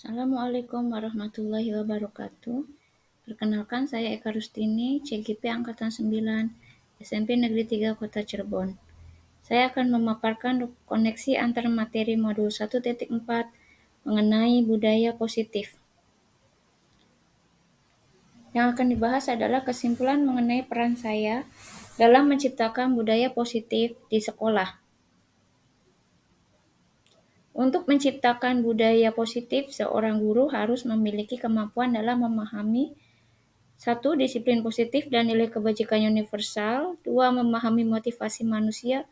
Assalamualaikum warahmatullahi wabarakatuh. Perkenalkan, saya Eka Rustini, CGP Angkatan 9, SMP Negeri 3 Kota Cirebon. Saya akan memaparkan koneksi antar materi modul 1.4 mengenai budaya positif. Yang akan dibahas adalah kesimpulan mengenai peran saya dalam menciptakan budaya positif di sekolah. Untuk menciptakan budaya positif, seorang guru harus memiliki kemampuan dalam memahami 1. Disiplin positif dan nilai kebajikan universal. 2. Memahami motivasi manusia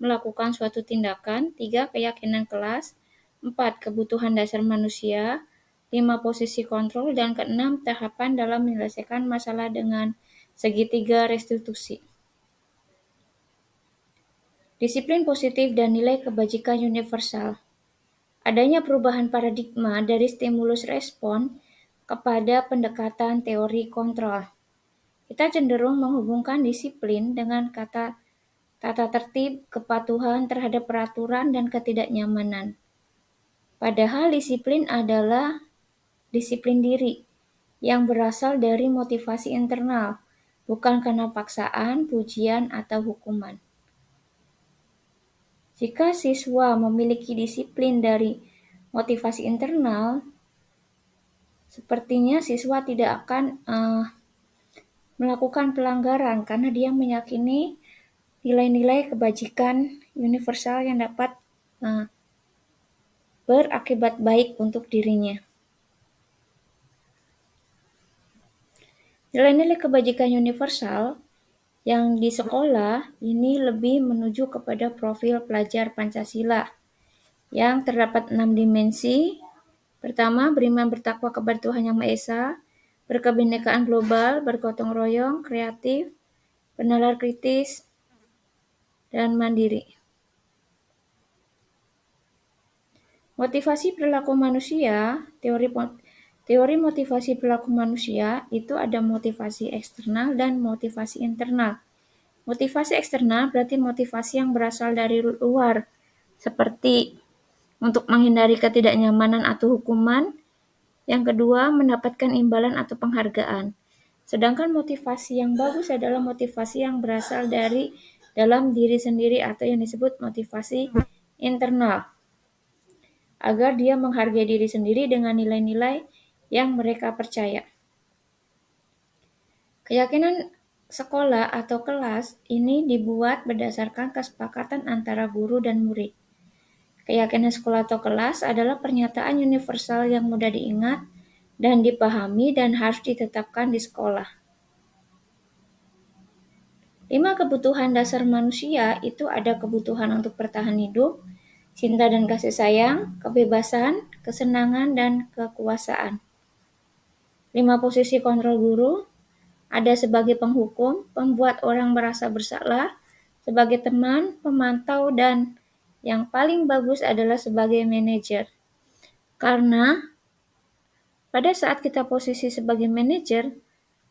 melakukan suatu tindakan. 3. Keyakinan kelas. 4. Kebutuhan dasar manusia. 5. Posisi kontrol. Dan ke-6. Tahapan dalam menyelesaikan masalah dengan segitiga restitusi. Disiplin positif dan nilai kebajikan universal. Adanya perubahan paradigma dari stimulus respon kepada pendekatan teori kontrol. Kita cenderung menghubungkan disiplin dengan kata tata tertib, kepatuhan terhadap peraturan, dan ketidaknyamanan. Padahal disiplin adalah disiplin diri yang berasal dari motivasi internal, bukan karena paksaan, pujian, atau hukuman. Jika siswa memiliki disiplin dari motivasi internal, sepertinya siswa tidak akan melakukan pelanggaran karena dia meyakini nilai-nilai kebajikan universal yang dapat berakibat baik untuk dirinya. Nilai-nilai kebajikan universal yang di sekolah ini lebih menuju kepada profil pelajar Pancasila yang terdapat 6 dimensi. Pertama, beriman bertakwa kepada Tuhan Yang Maha Esa, berkebinekaan global, bergotong royong, kreatif, bernalar kritis, dan mandiri. Motivasi perilaku manusia, teori motivasi perilaku manusia itu ada motivasi eksternal dan motivasi internal. Motivasi eksternal berarti motivasi yang berasal dari luar, seperti untuk menghindari ketidaknyamanan atau hukuman. Yang kedua, mendapatkan imbalan atau penghargaan. Sedangkan motivasi yang bagus adalah motivasi yang berasal dari dalam diri sendiri atau yang disebut motivasi internal, agar dia menghargai diri sendiri dengan nilai-nilai yang mereka percaya. Keyakinan sekolah atau kelas ini dibuat berdasarkan kesepakatan antara guru dan murid. Keyakinan sekolah atau kelas adalah pernyataan universal yang mudah diingat dan dipahami dan harus ditetapkan di sekolah. 5 kebutuhan dasar manusia itu ada kebutuhan untuk bertahan hidup, cinta dan kasih sayang, kebebasan, kesenangan, dan kekuasaan. 5 posisi kontrol guru ada sebagai penghukum, pembuat orang merasa bersalah, sebagai teman, pemantau, dan yang paling bagus adalah sebagai manajer. Karena pada saat kita posisi sebagai manajer,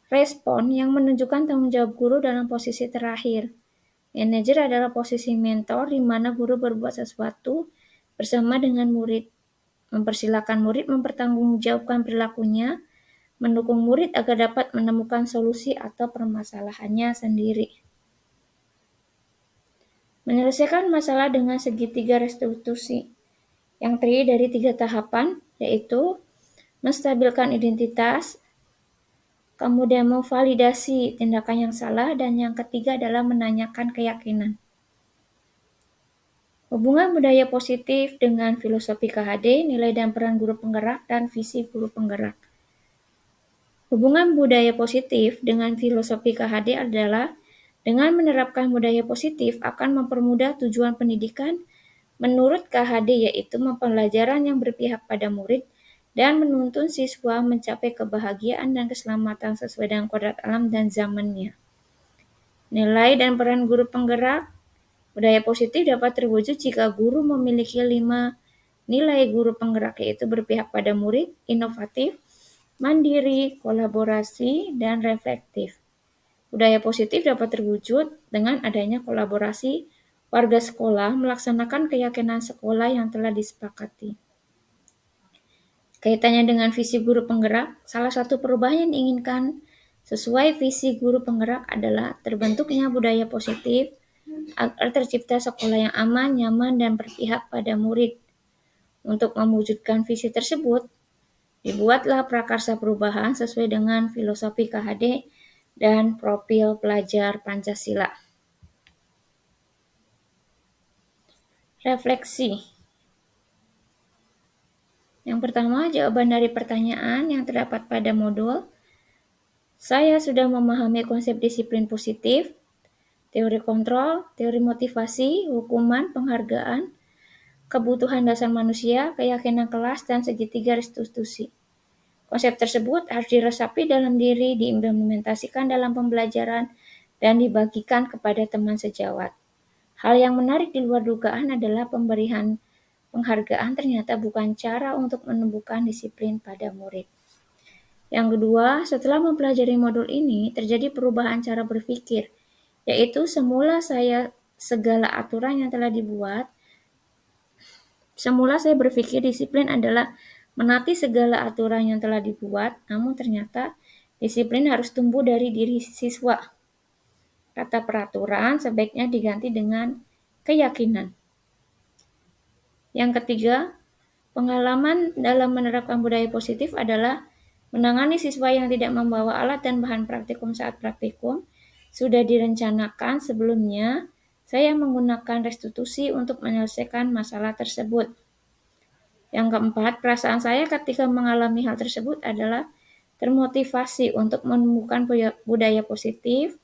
respon yang menunjukkan tanggung jawab guru dalam posisi terakhir. Manajer adalah posisi mentor di mana guru berbuat sesuatu bersama dengan murid, mempersilahkan murid mempertanggungjawabkan perilakunya, mendukung murid agar dapat menemukan solusi atau permasalahannya sendiri. Menyelesaikan masalah dengan segitiga restitusi yang terdiri dari 3 tahapan, yaitu menstabilkan identitas, kemudian memvalidasi tindakan yang salah, dan yang ketiga adalah menanyakan keyakinan. Hubungan budaya positif dengan filosofi KHD, nilai dan peran guru penggerak, dan visi guru penggerak. Hubungan budaya positif dengan filosofi KHD adalah dengan menerapkan budaya positif akan mempermudah tujuan pendidikan menurut KHD, yaitu pembelajaran yang berpihak pada murid dan menuntun siswa mencapai kebahagiaan dan keselamatan sesuai dengan kodrat alam dan zamannya. Nilai dan peran guru penggerak. Budaya positif dapat terwujud jika guru memiliki 5 nilai guru penggerak, yaitu berpihak pada murid, inovatif, mandiri, kolaborasi, dan reflektif. Budaya positif dapat terwujud dengan adanya kolaborasi warga sekolah melaksanakan keyakinan sekolah yang telah disepakati. Kaitannya dengan visi guru penggerak, salah satu perubahan yang diinginkan sesuai visi guru penggerak adalah terbentuknya budaya positif agar tercipta sekolah yang aman, nyaman, dan berpihak pada murid. Untuk mewujudkan visi tersebut, dibuatlah prakarsa perubahan sesuai dengan filosofi KHD dan profil pelajar Pancasila. Refleksi. Yang pertama, jawaban dari pertanyaan yang terdapat pada modul. Saya sudah memahami konsep disiplin positif, teori kontrol, teori motivasi, hukuman, penghargaan, kebutuhan dasar manusia, keyakinan kelas, dan segitiga restitusi. Konsep tersebut harus diresapi dalam diri, diimplementasikan dalam pembelajaran, dan dibagikan kepada teman sejawat. Hal yang menarik di luar dugaan adalah pemberian penghargaan ternyata bukan cara untuk menumbuhkan disiplin pada murid. Yang kedua, setelah mempelajari modul ini, terjadi perubahan cara berpikir, yaitu semula saya berpikir disiplin adalah menaati segala aturan yang telah dibuat, namun ternyata disiplin harus tumbuh dari diri siswa. Kata peraturan sebaiknya diganti dengan keyakinan. Yang ketiga, pengalaman dalam menerapkan budaya positif adalah menangani siswa yang tidak membawa alat dan bahan praktikum saat praktikum. Sudah direncanakan sebelumnya, saya menggunakan restitusi untuk menyelesaikan masalah tersebut. Yang keempat, perasaan saya ketika mengalami hal tersebut adalah termotivasi untuk menumbuhkan budaya positif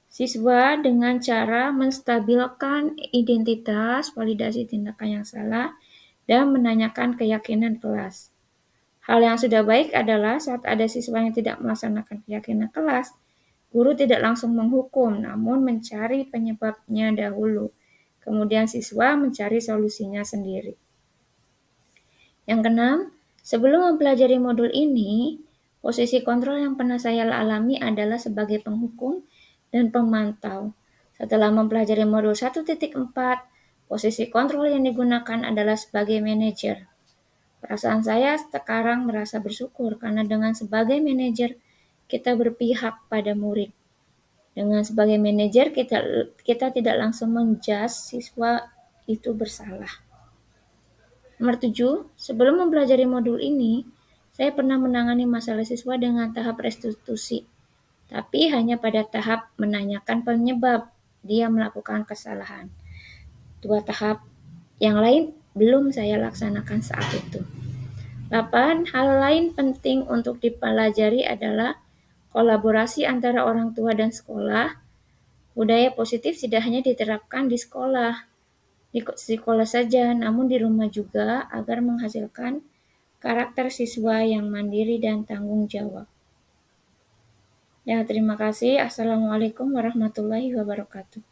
siswa dengan cara menstabilkan identitas, validasi tindakan yang salah, dan menanyakan keyakinan kelas. Hal yang sudah baik adalah saat ada siswa yang tidak melaksanakan keyakinan kelas, guru tidak langsung menghukum, namun mencari penyebabnya dahulu. Kemudian siswa mencari solusinya sendiri. Yang keenam, sebelum mempelajari modul ini, posisi kontrol yang pernah saya alami adalah sebagai penghukum dan pemantau. Setelah mempelajari modul 1.4, posisi kontrol yang digunakan adalah sebagai manajer. Perasaan saya sekarang merasa bersyukur karena dengan sebagai manajer, kita berpihak pada murid. Dengan sebagai manajer, kita tidak langsung menjudge siswa itu bersalah. Nomor 7, sebelum mempelajari modul ini, saya pernah menangani masalah siswa dengan tahap restitusi, tapi hanya pada tahap menanyakan penyebab dia melakukan kesalahan. 2 tahap yang lain belum saya laksanakan saat itu. 8, hal lain penting untuk dipelajari adalah kolaborasi antara orang tua dan sekolah. Budaya positif tidak hanya diterapkan di sekolah saja, namun di rumah juga agar menghasilkan karakter siswa yang mandiri dan tanggung jawab. Ya, terima kasih. Assalamualaikum warahmatullahi wabarakatuh.